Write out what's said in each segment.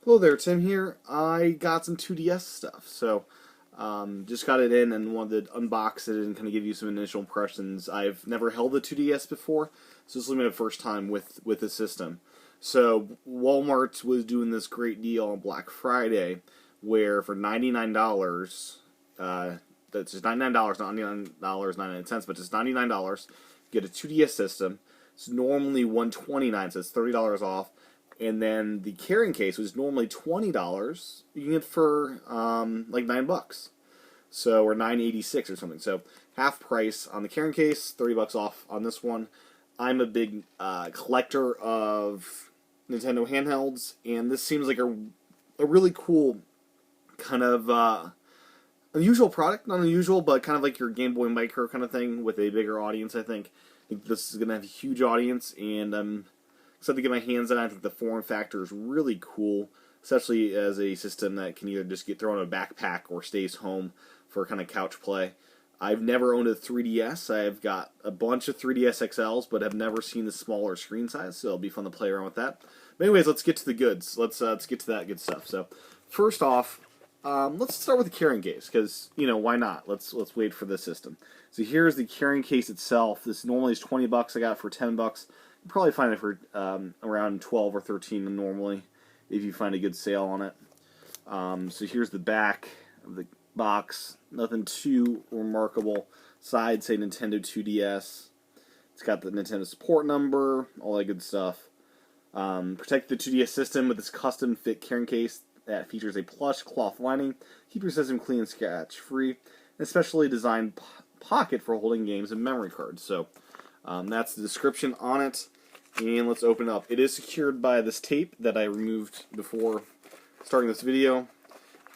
Hello there, Tim here. I got some 2DS stuff, so just got it in and wanted to unbox it and kind of give you some initial impressions. I've never held a 2DS before, so this will be my first time with the system. So Walmart was doing this great deal on Black Friday, where for $99, that's just $99, not $99.99, but just $99, get a 2DS system. It's normally $129, so it's $30 off. And then the carrying case was normally $20. You can get for like $9, so or $9.86 or something. So half price on the carrying case, $30 off on this one. I'm a big collector of Nintendo handhelds, and this seems like a really cool kind of unusual product. Not unusual, but kind of like your Game Boy Micro kind of thing with a bigger audience. I think this is going to have a huge audience, and I'm excited to get my hands on it. I think the form factor is really cool, especially as a system that can either just get thrown in a backpack or stays home for kind of couch play. I've never owned a 3DS. I've got a bunch of 3DS XLs, but have never seen the smaller screen size, so it'll be fun to play around with that. But anyways, let's get to the goods. Let's get to that good stuff. So first off, let's start with the carrying case, because, why not? Let's wait for the system. So here's the carrying case itself. This normally is $20. I got it for $10. You probably find it for around 12 or 13 normally, if you find a good sale on it. So here's the back of the box. Nothing too remarkable. Side say Nintendo 2DS. It's got the Nintendo support number, all that good stuff. Protect the 2DS system with this custom fit carrying case that features a plush cloth lining. Keep your system clean and scratch free. An especially designed pocket for holding games and memory cards. So that's the description on it. And let's open it up. It is secured by this tape that I removed before starting this video.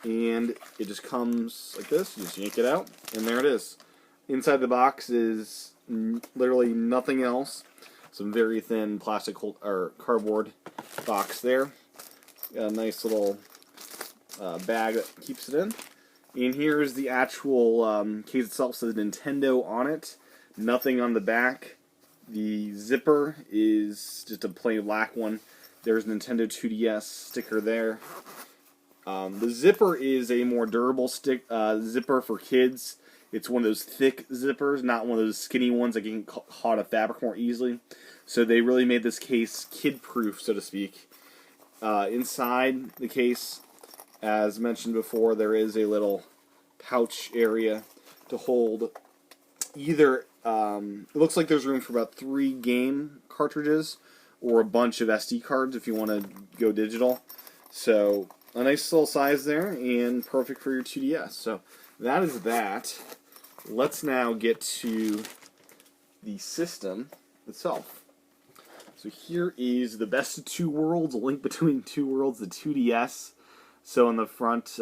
And it just comes like this. You just yank it out, and there it is. Inside the box is literally nothing else. Some very thin plastic or cardboard box there. Got a nice little bag that keeps it in. And here's the actual case itself. Says Nintendo on it. Nothing on the back. The zipper is just a plain black one. There's Nintendo 2DS sticker there. The zipper is a more durable zipper for kids. It's one of those thick zippers, not one of those skinny ones that get caught in fabric more easily. So they really made this case kid-proof, so to speak. Inside the case, as mentioned before, there is a little pouch area to hold either. It looks like there's room for about 3 game cartridges or a bunch of SD cards if you want to go digital. So a nice little size there and perfect for your 2DS. So that is that. Let's now get to the system itself. So here is the best of two worlds, a link between two worlds, the 2DS. So on the front,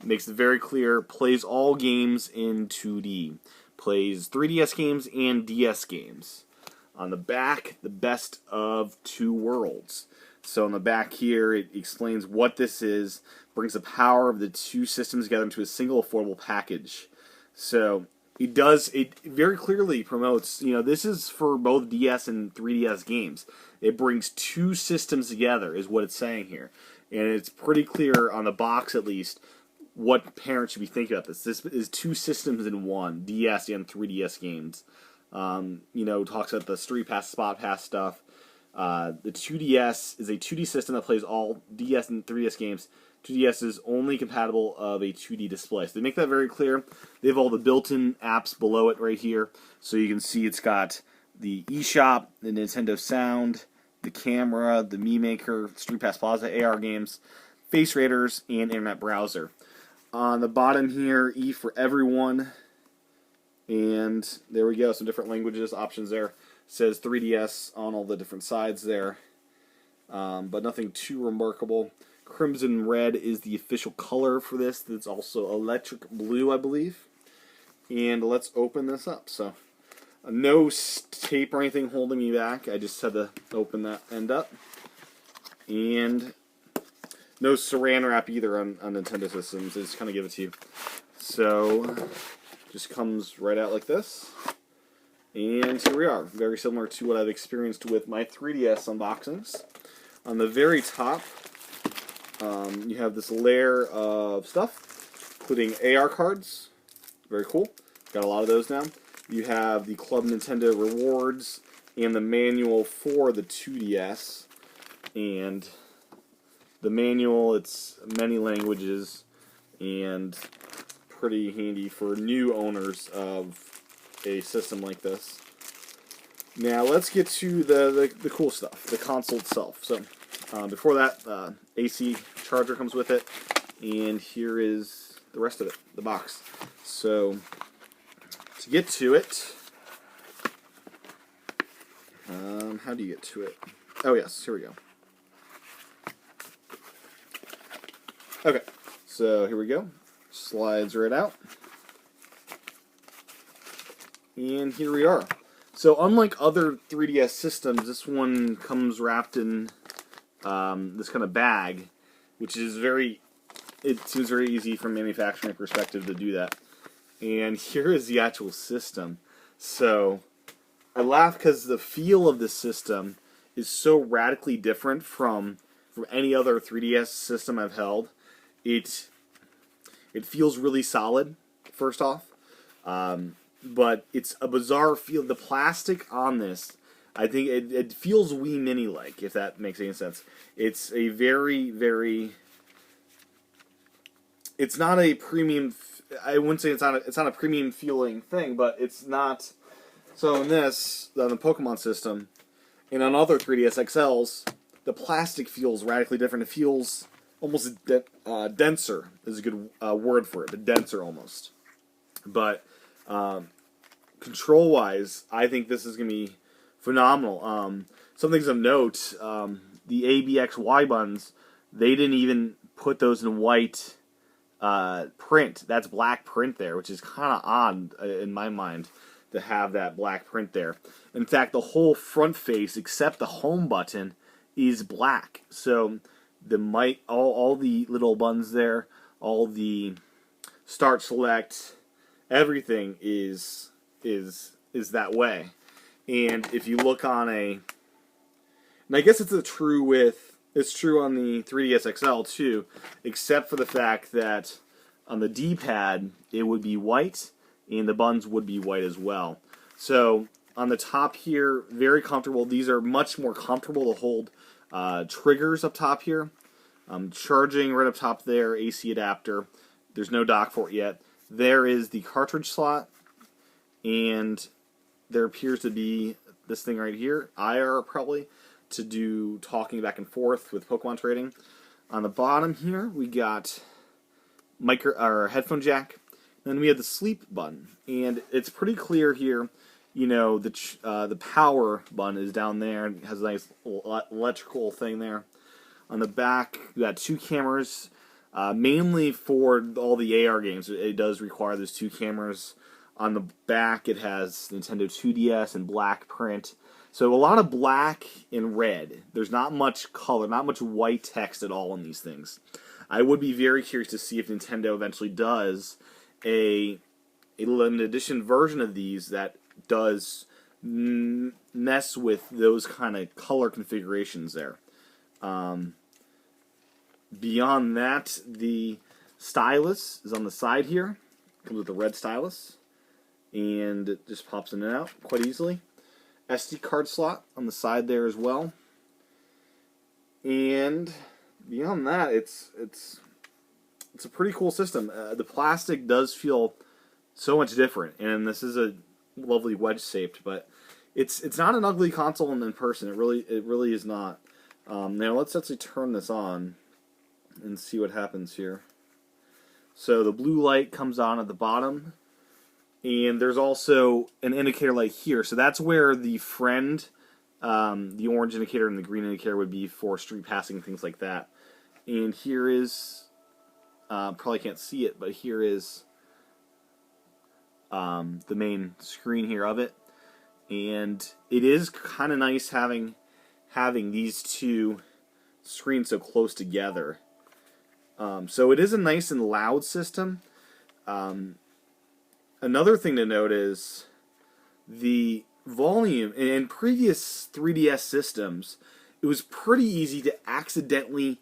makes it very clear, plays all games in 2D. Plays 3DS games and DS games. On the back, the best of two worlds. So on the back here, it explains what this is, brings the power of the two systems together into a single affordable package. So it very clearly promotes, this is for both DS and 3DS games. It brings two systems together, is what it's saying here. And it's pretty clear on the box, at least, what parents should be thinking about this. This is two systems in one, DS and 3DS games. Talks about the Street Pass, Spot Pass stuff. The 2DS is a 2D system that plays all DS and 3DS games. 2DS is only compatible of a 2D display. So they make that very clear. They have all the built-in apps below it right here. So you can see it's got the eShop, the Nintendo Sound, the camera, the Mii Maker, Street Pass Plaza, AR games, Face Raiders, and Internet Browser. On the bottom here, E for everyone. And there we go, some different languages, options there. It says 3DS on all the different sides there. But nothing too remarkable. Crimson red is the official color for this. It's also electric blue, I believe. And let's open this up. So, no tape or anything holding me back. I just had to open that end up. And no saran wrap either on Nintendo systems. They just kind of give it to you. So, just comes right out like this. And here we are. Very similar to what I've experienced with my 3DS unboxings. On the very top You have this layer of stuff, including AR cards. Very cool. Got a lot of those now. You have the Club Nintendo rewards and the manual for the 2DS. And the manual, it's many languages and pretty handy for new owners of a system like this. Now let's get to the cool stuff, the console itself. So before that, AC charger comes with it, and here is the rest of it, the box. So to get to it, how do you get to it? Oh yes, here we go. Okay, so here we go. Slides right out. And here we are. So unlike other 3DS systems, this one comes wrapped in this kind of bag, which is it seems very easy from a manufacturing perspective to do that. And here is the actual system. So I laugh because the feel of this system is so radically different from any other 3DS system I've held. It feels really solid, first off. But it's a bizarre feel. The plastic on this, I think it feels Wii Mini-like, if that makes any sense. It's a very, very... It's not a premium... I wouldn't say it's not a premium feeling thing, but it's not... So in this, on the Pokemon system, and on other 3DS XLs, the plastic feels radically different. It feels almost denser, is a good word for it, but denser almost. But... control-wise, I think this is going to be phenomenal. Some things of note, the ABXY buttons, they didn't even put those in white print. That's black print there, which is kind of odd in my mind to have that black print there. In fact, the whole front face, except the home button, is black. So all the little buttons there, all the start, select, everything is that way. And if you look on and I guess it's true on the 3DS XL too, except for the fact that on the D-pad it would be white and the buttons would be white as well. So on the top here, very comfortable. These are much more comfortable to hold. Triggers up top here, charging right up top there, AC adapter. There's no dock for it yet. There is the cartridge slot, and there appears to be this thing right here, IR probably, to do talking back and forth with Pokemon trading. On the bottom here, we got headphone jack. Then we have the sleep button, and it's pretty clear here. You know, the power button is down there. It has a nice electrical thing there. On the back, we got two cameras. Mainly for all the AR games, it does require those two cameras. On the back, it has Nintendo 2DS and black print. So a lot of black and red. There's not much color, not much white text at all in these things. I would be very curious to see if Nintendo eventually does a limited edition version of these that does mess with those kind of color configurations there. Beyond that, the stylus is on the side here. Comes with the red stylus. And it just pops in and out quite easily. SD card slot on the side there as well. And beyond that, it's a pretty cool system. The plastic does feel so much different. And this is a lovely wedge-shaped, but it's not an ugly console in person. It really is not. Now let's actually turn this on and see what happens here. So the blue light comes on at the bottom, and there's also an indicator light here. So that's where the friend, the orange indicator and the green indicator would be for street passing, things like that. And here is, probably can't see it, but here is the main screen here of it. And it is kind of nice having these two screens so close together. So it is a nice and loud system. Another thing to note is the volume. In previous 3DS systems, it was pretty easy to accidentally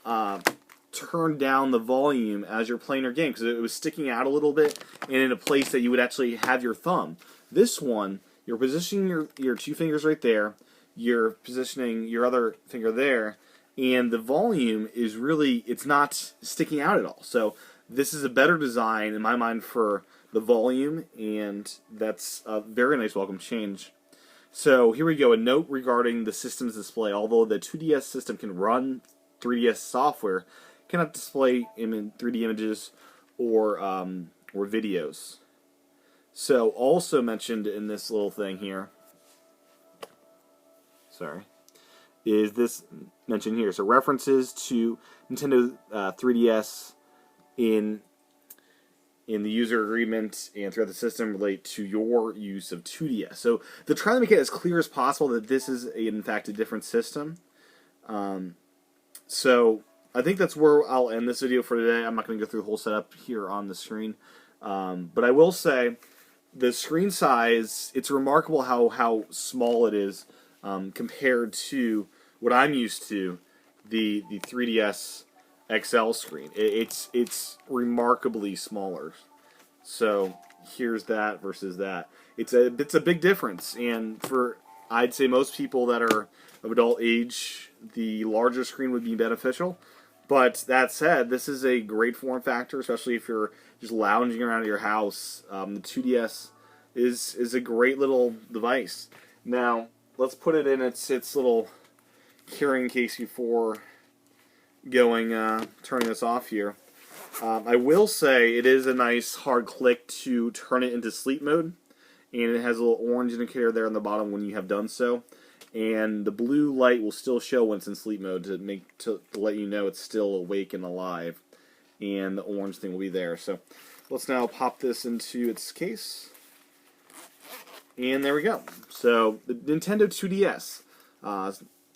turn down the volume as you're playing your game because it was sticking out a little bit and in a place that you would actually have your thumb. This one, you're positioning your two fingers right there, you're positioning your other finger there, and the volume is really, it's not sticking out at all. So this is a better design in my mind for the volume, and that's a very nice welcome change. So here we go, a note regarding the system's display. Although the 2DS system can run 3DS software, it cannot display 3D images or videos. So also mentioned in this little thing here, is this mentioned here. So references to Nintendo 3DS in the user agreement and throughout the system relate to your use of 2DS. So they're trying to make it as clear as possible that this is, in fact, a different system. So I think that's where I'll end this video for today. I'm not going to go through the whole setup here on the screen. But I will say the screen size, it's remarkable how small it is compared to what I'm used to, the 3DS XL screen. It's remarkably smaller. So here's that versus that. It's a big difference, and for I'd say most people that are of adult age, the larger screen would be beneficial. But that said, this is a great form factor, especially if you're just lounging around your house. The 2DS is a great little device. Now let's put it in its little carrying case before turning this off here. I will say it is a nice hard click to turn it into sleep mode, and it has a little orange indicator there on the bottom when you have done so, and the blue light will still show when it's in sleep mode to let you know it's still awake and alive, and the orange thing will be there. So let's now pop this into its case, and there we go. So the Nintendo 2DS.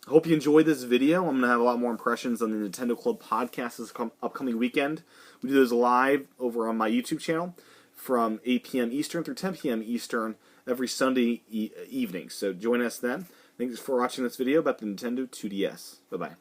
Hope you enjoyed this video. I'm going to have a lot more impressions on the Nintendo Club podcast this upcoming weekend. We do those live over on my YouTube channel from 8 p.m. Eastern through 10 p.m. Eastern every Sunday evening. So join us then. Thanks for watching this video about the Nintendo 2DS. Bye-bye.